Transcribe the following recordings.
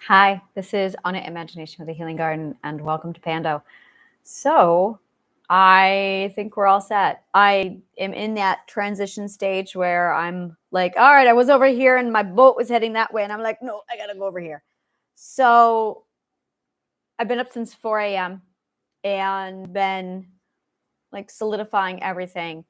Hi, this is Anna Imagination with the Healing Garden, and welcome to Pando. So, I think we're all set. I am in that transition stage where I'm like, all right, I was over here and my boat was heading that way, and I'm like, no, I gotta go over here. So, I've been up since 4 a.m. and been like solidifying everything,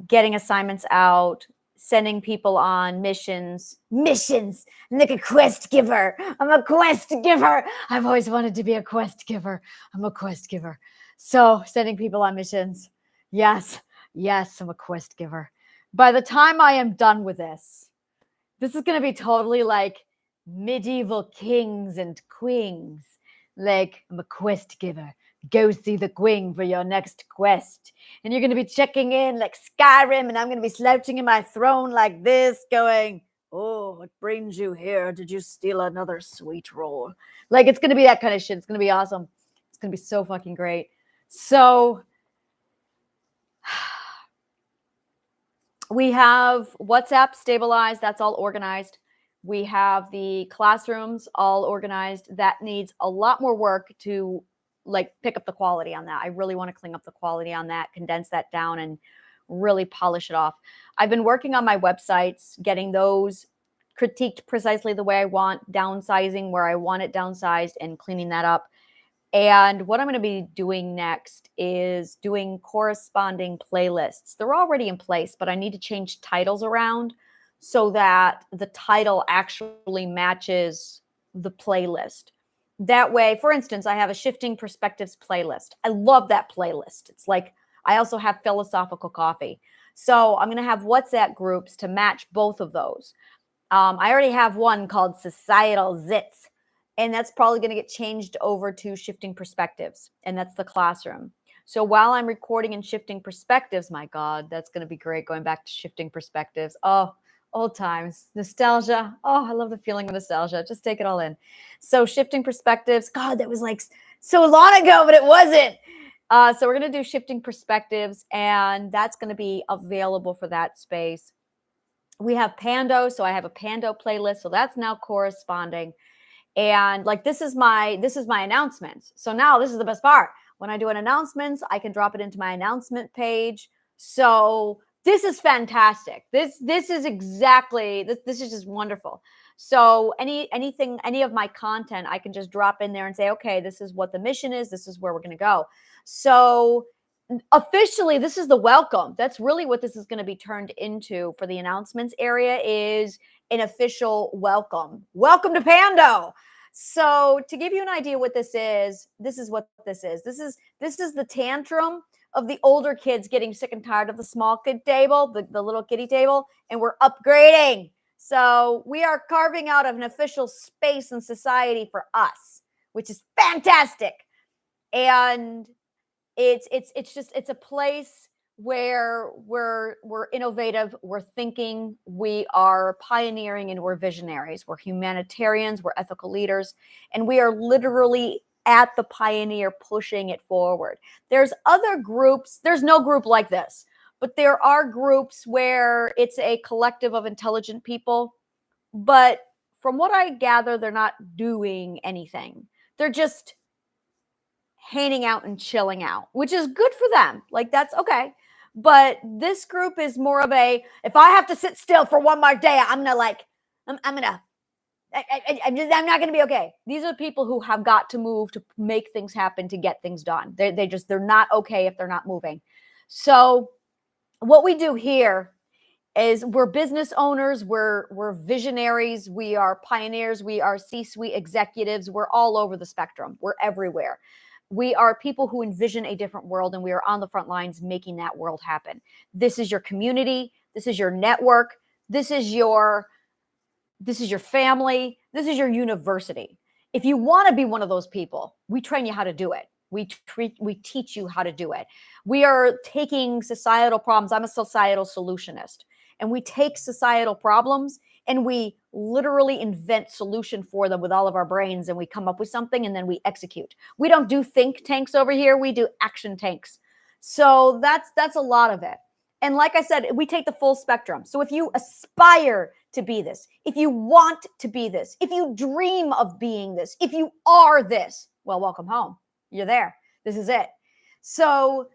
getting assignments out, sending people on missions. I'm like a quest giver. I'm a quest giver. I've always wanted to be a quest giver. I'm a quest giver. So sending people on missions. Yes, I'm a quest giver. By the time I am done with this is going to be totally like medieval kings and queens. Like, I'm a quest giver. Go see the queen for your next quest. And you're going to be checking in like Skyrim, and I'm going to be slouching in my throne like this, going, oh, what brings you here? Did you steal another sweet roll? Like, it's going to be that kind of shit. It's going to be awesome. It's going to be so fucking great. So we have WhatsApp stabilized. That's all organized. We have the classrooms all organized. That needs a lot more work to like pick up the quality on that. I really want to clean up the quality on that, condense that down, and really polish it off. I've been working on my websites, getting those critiqued precisely the way I want, downsizing where I want it downsized, and cleaning that up. And what I'm going to be doing next is doing corresponding playlists. They're already in place, but I need to change titles around so that the title actually matches the playlist. That way, for instance, I have a Shifting Perspectives playlist. I love that playlist. It's like, I also have Philosophical Coffee. So I'm going to have WhatsApp groups to match both of those. I already have one called Societal Zits, and that's probably going to get changed over to Shifting Perspectives, and that's the classroom. So while I'm recording in Shifting Perspectives, my God, that's going to be great, going back to Shifting Perspectives. Oh, old times, nostalgia. Oh, I love the feeling of nostalgia. Just take it all in. So Shifting Perspectives, God, that was like so long ago, but it wasn't. So we're going to do Shifting Perspectives, and that's going to be available for that space. We have Pando, so I have a Pando playlist, so that's now corresponding. And like, this is my announcements. So now this is the best part. When I do an announcements, I can drop it into my announcement page. So this is fantastic. This is exactly, this is just wonderful. So any of my content, I can just drop in there and say, okay, this is what the mission is. This is where we're going to go. So officially, this is the welcome. That's really what this is going to be turned into for the announcements area, is an official welcome. Welcome to Pando. So to give you an idea what this is what this is. This is the tantrum of the older kids getting sick and tired of the small kid table, the little kiddie table, and we're upgrading. So we are carving out an official space in society for us, which is fantastic. And it's a place where we're innovative, we're thinking, we are pioneering, and we're visionaries. We're humanitarians, we're ethical leaders, and we are literally at the pioneer pushing it forward. There's other groups, there's no group like this, but there are groups where it's a collective of intelligent people, but from what I gather, they're not doing anything. They're just hanging out and chilling out, which is good for them. Like, that's okay. But this group is more of a, if I have to sit still for one more day, I'm not going to be okay. These are people who have got to move to make things happen, to get things done. They're not okay if they're not moving. So what we do here is, we're business owners, we're visionaries, we are pioneers, we are C-suite executives, we're all over the spectrum, we're everywhere. We are people who envision a different world, and we are on the front lines making that world happen. This is your community, this is your network, this is your family, this is your university. If you want to be one of those people, we train you how to do it. We teach you how to do it. We are taking societal problems. I'm a societal solutionist. And we take societal problems and we literally invent solution for them with all of our brains, and we come up with something and then we execute. We don't do think tanks over here. We do action tanks. So that's a lot of it. And like I said, we take the full spectrum. So if you aspire to be this, if you want to be this, if you dream of being this, if you are this, well, welcome home. You're there. This is it. So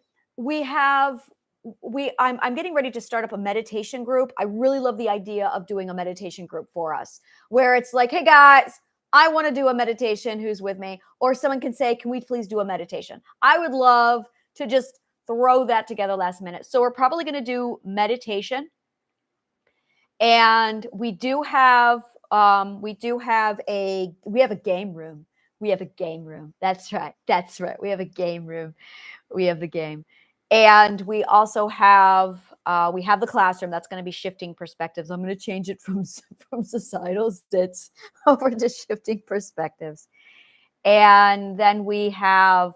I'm getting ready to start up a meditation group. I really love the idea of doing a meditation group for us, where it's like, hey guys, I want to do a meditation. Who's with me? Or someone can say, can we please do a meditation? I would love to just throw that together last minute. So we're probably going to do meditation. And we have a game room. We have a game room. That's right. We have a game room. We have the game. And we also have the classroom that's going to be shifting perspectives. I'm going to change it from societal sits over to shifting perspectives. And then we have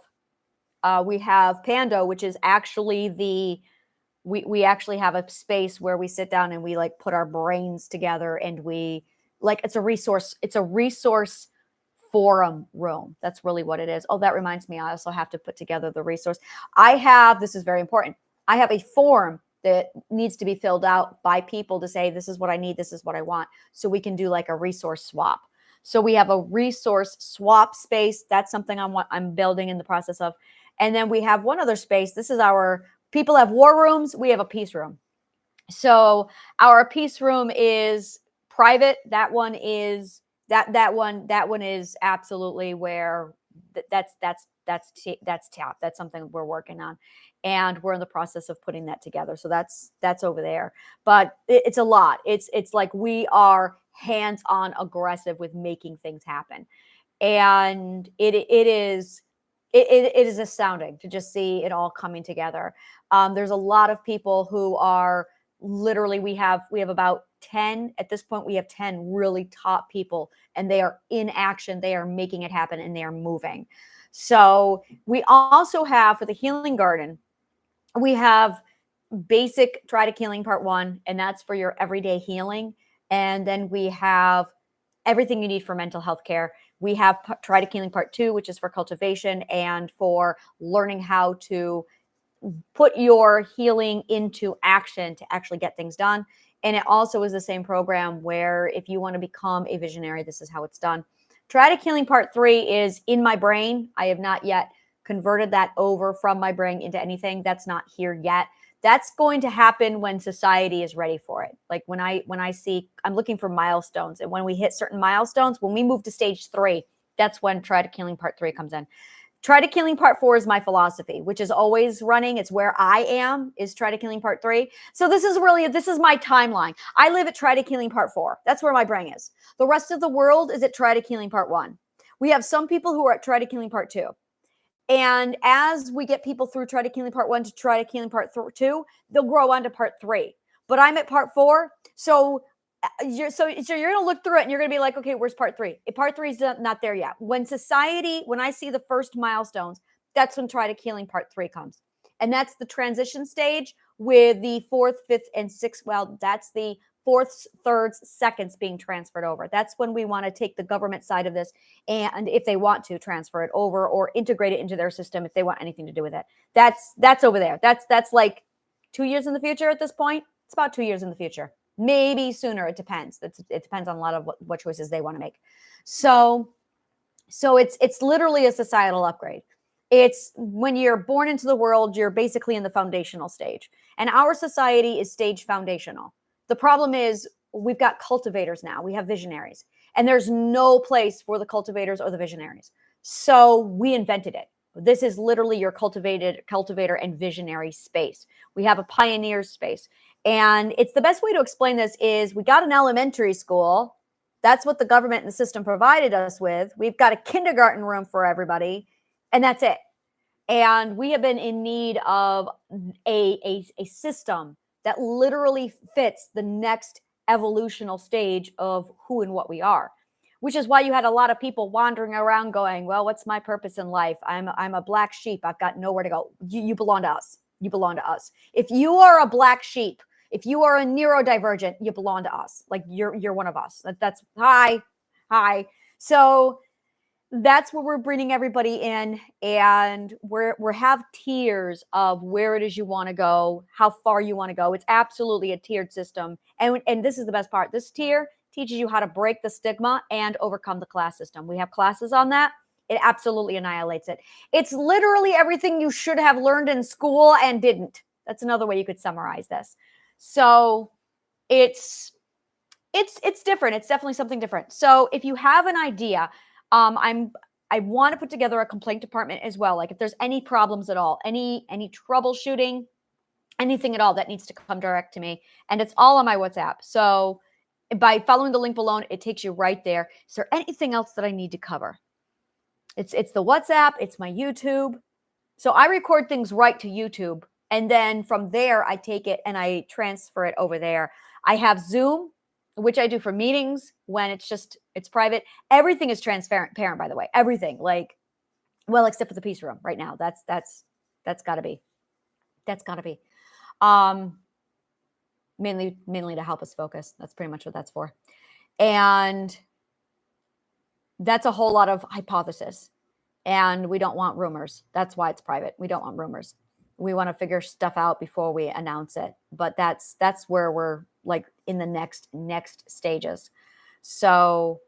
PANDO, which is actually we actually have a space where we sit down and we like put our brains together, and we like it's a resource forum room. That's really what it is. Oh, that reminds me, I also have to put together the resource. This is very important. I have a form that needs to be filled out by people to say, this is what I need, this is what I want. So we can do like a resource swap. So we have a resource swap space. That's something I'm building in the process of. And then we have one other space. This is people have war rooms. We have a peace room. So our peace room is private. That one is absolutely where that's top. That's something we're working on, and we're in the process of putting that together. So that's over there, but it's a lot. It's like we are hands-on aggressive with making things happen, and it is astounding to just see it all coming together. There's a lot of people who are literally, we have about 10 at this point. We have 10 really top people, and they are in action. They are making it happen, and they are moving. So we also have, for the healing garden, we have basic Trident Healing Part 1, and that's for your everyday healing. And then we have everything you need for mental health care. We have Trident Healing Part 2, which is for cultivation and for learning how to put your healing into action to actually get things done. And it also is the same program where if you want to become a visionary, this is how it's done. Trident Healing Part 3 is in my brain. I have not yet converted that over from my brain into anything. That's not here yet. That's going to happen when society is ready for it. Like when I see, I'm looking for milestones. And when we hit certain milestones, when we move to stage 3, that's when Trident Healing Part 3 comes in. Trident Healing Part 4 is my philosophy, which is always running. It's where I am, is Trident Healing Part 3. So this is my timeline. I live at Trident Healing Part 4. That's where my brain is. The rest of the world is at Trident Healing Part 1. We have some people who are at Trident Healing Part 2. And as we get people through Trident Healing Part 1 to Trident Healing Part 2, they'll grow on to Part 3. But I'm at Part 4. So you're going to look through it and you're going to be like, okay, where's Part 3? Part 3 is not there yet. When I see the first milestones, that's when Trident Healing Part 3 comes. And that's the transition stage with the 4th, 5th, and 6th. Well, that's the 4th, 3rd, 2nds being transferred over. That's when we want to take the government side of this, and if they want to transfer it over or integrate it into their system, if they want anything to do with it, that's over there. That's like 2 years in the future at this point. It's about 2 years in the future. Maybe sooner. It depends. It depends on a lot of what choices they want to make. So it's literally a societal upgrade. It's when you're born into the world, you're basically in the foundational stage. And our society is stage foundational. The problem is we've got cultivators now. We have visionaries. And there's no place for the cultivators or the visionaries. So we invented it. This is literally your cultivator and visionary space. We have a pioneer space. And it's the best way to explain this is we got an elementary school. That's what the government and the system provided us with. We've got a kindergarten room for everybody, and that's it. And we have been in need of a system that literally fits the next evolutional stage of who and what we are, which is why you had a lot of people wandering around going, well, what's my purpose in life? I'm a black sheep. I've got nowhere to go. You belong to us. You belong to us. If you are a black sheep, if you are a neurodivergent, you belong to us. Like you're one of us. That's hi. So that's where we're bringing everybody in, and we have tiers of where it is you want to go, how far you want to go. It's absolutely a tiered system. And this is the best part. This tier teaches you how to break the stigma and overcome the class system. We have classes on that. It absolutely annihilates it. It's literally everything you should have learned in school and didn't. That's another way you could summarize this. So it's different. It's definitely something different. So if you have an idea, I want to put together a complaint department as well. Like if there's any problems at all, any troubleshooting, anything at all, that needs to come direct to me. And it's all on my WhatsApp. So by following the link below, it takes you right there. Is there anything else that I need to cover? It's the WhatsApp, it's my YouTube. So I record things right to YouTube. And then from there, I take it and I transfer it over there. I have Zoom, which I do for meetings when it's private. Everything is transparent, by the way. Everything, like, well, except for the peace room right now. That's gotta be. That's gotta be. Mainly to help us focus. That's pretty much what that's for. And that's a whole lot of hypothesis. And we don't want rumors. That's why it's private. We don't want rumors. We want to figure stuff out before we announce it. But that's where we're like in the next stages. So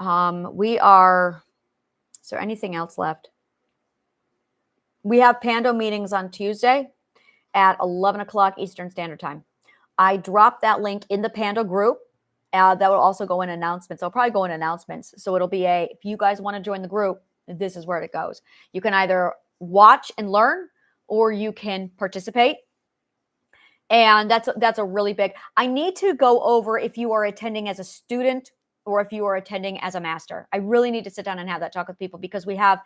we are, is there anything else left? We have PANDO meetings on Tuesday at 11 o'clock Eastern Standard Time. I dropped that link in the PANDO group. That will also go in announcements. I'll probably go in announcements. So it'll be if you guys want to join the group, this is where it goes. You can either watch and learn, or you can participate. And that's a really big, I need to go over if you are attending as a student or if you are attending as a master. I really need to sit down and have that talk with people, because we have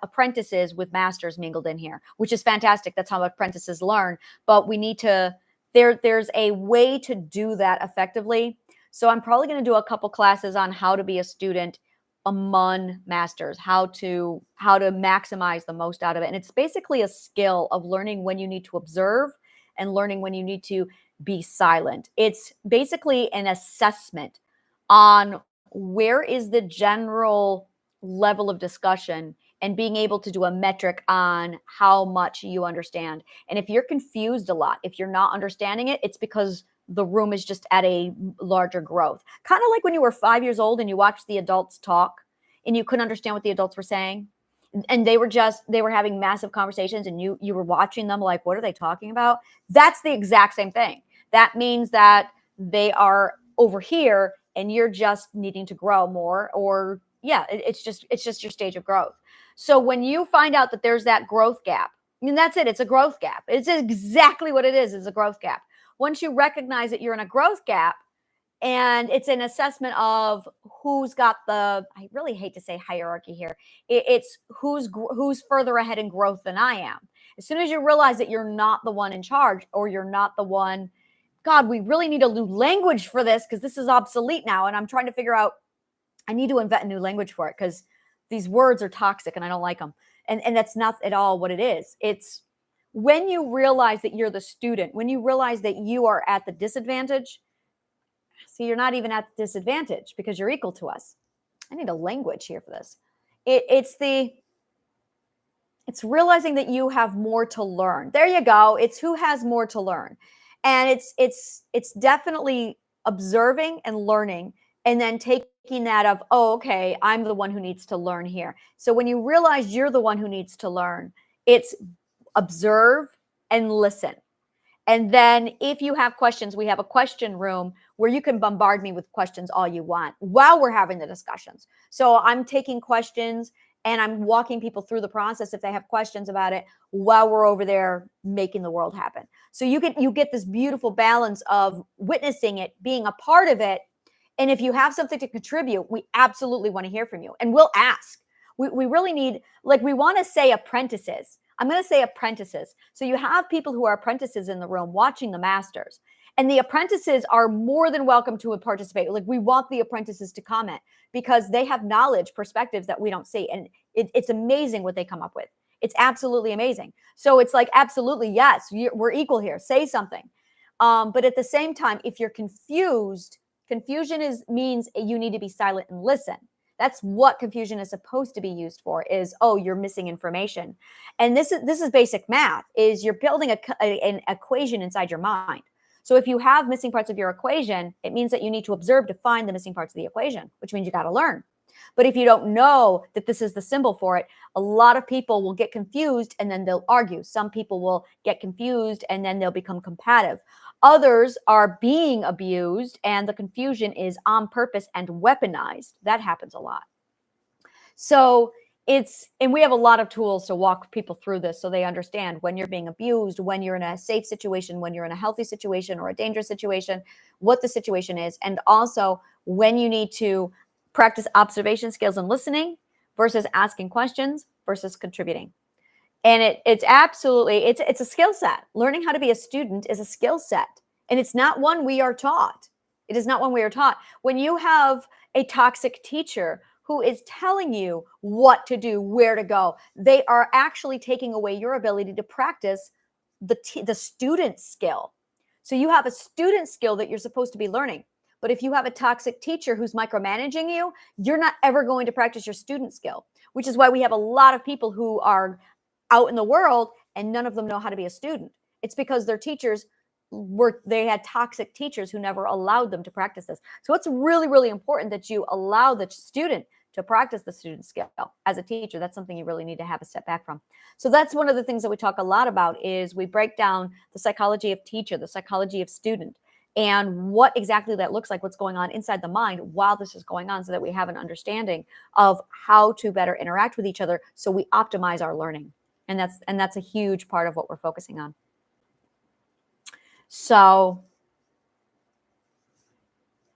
apprentices with masters mingled in here, which is fantastic. That's how apprentices learn. But we need to, there's a way to do that effectively. So I'm probably going to do a couple classes on how to be a student among masters, how to maximize the most out of it. And it's basically a skill of learning when you need to observe and learning when you need to be silent. It's basically an assessment on where is the general level of discussion, and being able to do a metric on how much you understand. And if you're confused a lot, if you're not understanding it, it's because the room is just at a larger growth. Kind of like when you were 5 years old and you watched the adults talk and you couldn't understand what the adults were saying. And they were having massive conversations, and you were watching them like, what are they talking about? That's the exact same thing. That means that they are over here and you're just needing to grow more, or it's just your stage of growth. So when you find out that there's that growth gap, and that's it, it's a growth gap. It's exactly what it is a growth gap. Once you recognize that you're in a growth gap, and it's an assessment of who's got the, I really hate to say hierarchy here. It's who's further ahead in growth than I am. As soon as you realize that you're not the one in charge, or you're not the one, God, we really need a new language for this because this is obsolete now. And I'm trying to figure out, I need to invent a new language for it because these words are toxic and I don't like them. And that's not at all what it is. It's when you realize that you're the student, when you realize that you are at the disadvantage. See, you're not even at the disadvantage because you're equal to us. I need a language here for this. It's realizing that you have more to learn. There you go. It's who has more to learn. And it's definitely observing and learning, and then taking that of, oh, okay, I'm the one who needs to learn here. So when you realize you're the one who needs to learn, it's observe and listen. And then if you have questions, we have a question room where you can bombard me with questions all you want while we're having the discussions. So I'm taking questions and I'm walking people through the process if they have questions about it while we're over there making the world happen. So you get this beautiful balance of witnessing it, being a part of it. And if you have something to contribute, we absolutely want to hear from you. And we'll ask. We really need, like, we want to say apprentices. I'm going to say apprentices. So you have people who are apprentices in the room watching the masters, and the apprentices are more than welcome to participate. Like, we want the apprentices to comment because they have knowledge, perspectives that we don't see. And it's amazing what they come up with. It's absolutely amazing. So it's like, absolutely, yes, we're equal here. Say something. But at the same time, if you're confused, confusion means you need to be silent and listen. That's what confusion is supposed to be used for, is, oh, you're missing information. And this is basic math, is you're building an equation inside your mind. So if you have missing parts of your equation, it means that you need to observe to find the missing parts of the equation, which means you got to learn. But if you don't know that this is the symbol for it, a lot of people will get confused and then they'll argue. Some people will get confused and then they'll become combative. Others are being abused and the confusion is on purpose and weaponized. That happens a lot. So and we have a lot of tools to walk people through this so they understand when you're being abused, when you're in a safe situation, when you're in a healthy situation or a dangerous situation, what the situation is. And also when you need to practice observation skills and listening versus asking questions versus contributing. And it's absolutely, it's a skill set. Learning how to be a student is a skill set. And it's not one we are taught. It is not one we are taught. When you have a toxic teacher who is telling you what to do, where to go, they are actually taking away your ability to practice the student skill. So you have a student skill that you're supposed to be learning. But if you have a toxic teacher who's micromanaging you, you're not ever going to practice your student skill, which is why we have a lot of people who are out in the world and none of them know how to be a student. It's because their teachers they had toxic teachers who never allowed them to practice this. So it's really, really important that you allow the student to practice the student skill as a teacher. That's something you really need to have a step back from. So that's one of the things that we talk a lot about, is we break down the psychology of teacher, the psychology of student, and what exactly that looks like, what's going on inside the mind while this is going on, so that we have an understanding of how to better interact with each other so we optimize our learning. And that's a huge part of what we're focusing on. So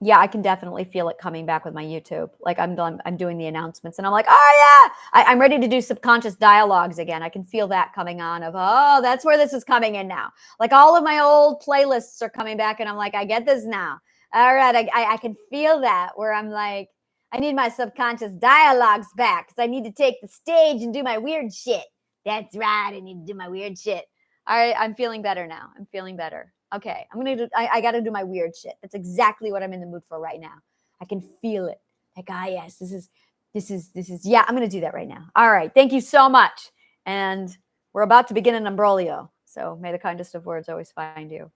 yeah, I can definitely feel it coming back with my YouTube. Like I'm doing the announcements and I'm like, oh yeah, I'm ready to do subconscious dialogues again. I can feel that coming on of, oh, that's where this is coming in now. Like all of my old playlists are coming back and I'm like, I get this now. All right, I can feel that, where I'm like, I need my subconscious dialogues back because I need to take the stage and do my weird shit. That's right, I need to do my weird shit. All right, I'm feeling better now. I'm feeling better. Okay, I got to do my weird shit. That's exactly what I'm in the mood for right now. I can feel it. Like, yes, this is, yeah, I'm going to do that right now. All right. Thank you so much. And we're about to begin an imbroglio. So may the kindest of words always find you.